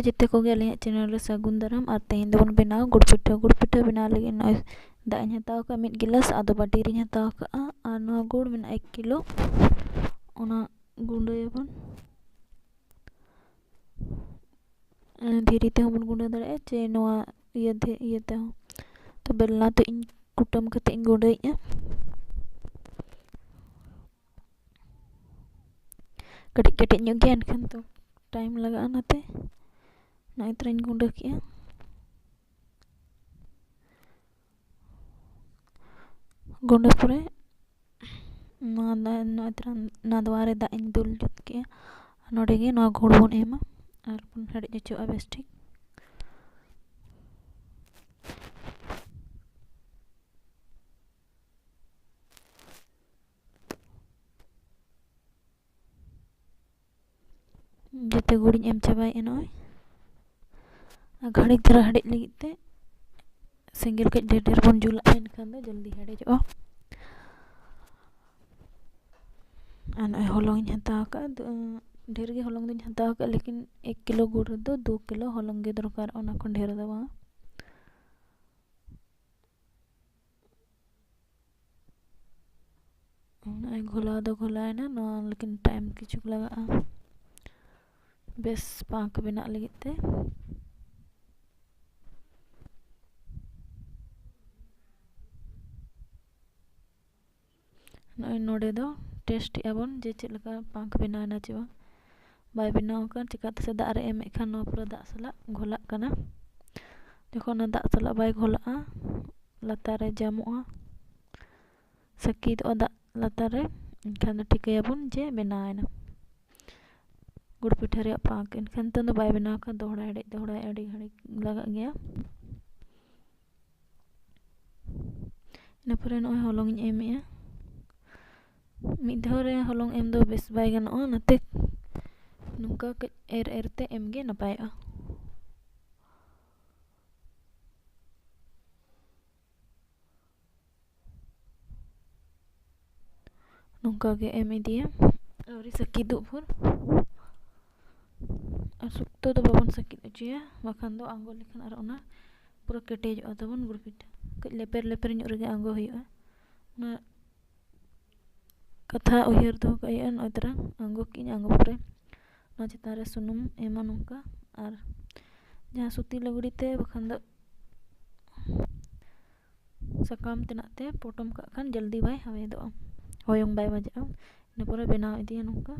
जिते को अलियां चैनल रे सागुन दाराम और तेहन दोबन बनाव गुड़ पिठा बनाव लगे दाग हताव का 1 गिलास आदो बाटी रे हताव का और नवा गुड़ में 1 किलो ओना गुंडायाबन धीरे ते बन गुंडा दाड़े चे नवा इये ते तो बेलना तो इन कुटम कते इन गुंडाया कटिक कटिक ᱧᱚᱜ ᱜᱮᱭᱟ एनखान तो टाइम लगा नाते ना इतराइन गुंडा किया गुंडा पुरे नादवा रे दाग इन दुल जुत किया नोडे गे नवा गुड़ बन एमा और बन हेडे हचोआ बेस ठीक जते गुड़िन एम चाबाय नय घड़ी धरा हेडे लगिते सेंगेल कज ढेर ढेर बन जुला एनखान दो जल्दी हेडेजोआ और हलंग हताव का ढेर गे हलंग दिन हताव का लेकिन 1 किलो गुड़ दो 2 किलो हलंग गे दरकार ओना खन ढेर दो बा घोला दो घोलायना ना लेकिन टाइम किछु लगा बेस पाक बना लगिते नोडे दो टेस्ट एबन जे चेक लगा पाक बनाना चे बाय बनाव का चिकाते से दाग रे एम खान नो पूरा दाग सला घोला कना जखन दाग सला बाय घोला लातार रे जामुआ सकी दो दाग लातार रे एनखान ठिकायाबन जे बनायना गुड़ पिठा रे पाक एनखान तो बाय बनाव का दोहड़ा अड़ी घड़ी लगा गया ina pore noy holong इन एमया मिद धाव रे हलंग एम दो बेस बाय गानोआ नाते नुका एर ते एम गे नपायआ नुका गे एम इदिया और सकी दो भर और सुक्तो तो बाबन सकी अचुया बाखान दो आंगो लेखन और ओना पूरा केटेजोआ तबन गुड़ पिठा कज लेपर लेपर ᱧᱚᱜ ᱨᱮᱜᱮ आंगो हुआ ना कथा उयर दो कया नय तरा आंगो की आंगो परे ना चितान रे सुनुम एमा नोंका और जहाँ सुती लुगड़ी ते बखान दो सकाम तेना ते पोटम का खान जल्दी बाय हवे दो होयंग बाय बजा इन परे बनाव इदिया नोंका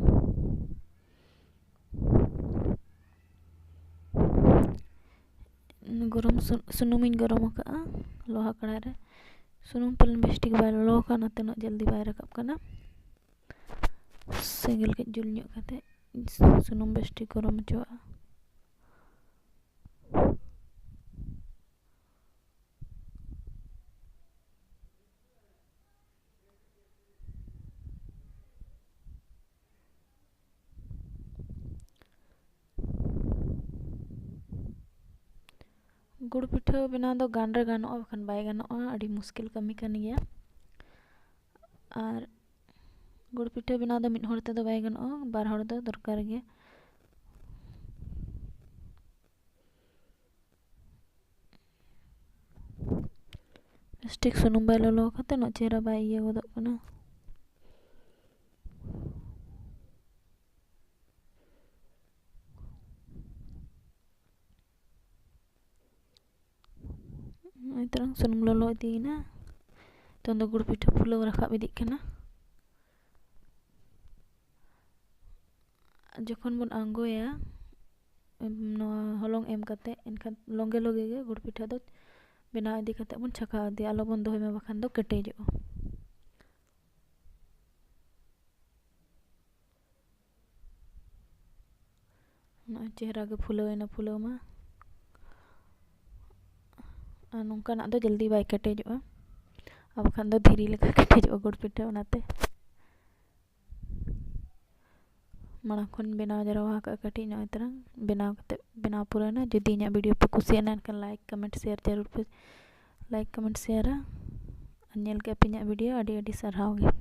गरम सुनुम इन गरम का लोहा कड़ा रे सुनुम पलन बेस ठीक बाय लो का नाते न जल्दी बाय रकाब कना सेंगेल के जुल ᱧᱚᱜ कते सुनुम बेस ठीक गरम हचोआ गुड़ पिठा बनाव दो गान रे गानोआ बखान बाय गानोआ अड़ी मुश्किल कमी कन गया और गुड़ पिठा बनाव दो मिड हर ते दो बाय गानोआ बार हर दो दरकार गया स्टिक सुनुम बाय लो कते न चेहरा बाय इये गोदो कना तरंग सुनुम लो इदीना तो गुड़ पिठा फुलाव रखाब इदी कना जखन बन आंगोया नवा हलंग एम कते एनखान लंगे लगे गे गुड़ पिठा दो बनाव इदी कते बन छका इदी आलो बन दोय में बखान दो केटेजो ना चेहरा के फुलाव मा नोंका ना दो जल्दी बाय केटेजोआ अब खान दो धीरे लेका केटेजोआ गुड़ पिठा ओनाते माड़ा खन बनाव जरावा का कटी नय तरह बनाव पुराना जुदी इना वीडियो पे कुसियाना एनखान लाइक कमेंट शेयर जरूर पे लाइक कमेंट शेयर नेल के पिना वीडियो अडी अडी सरहाव गे।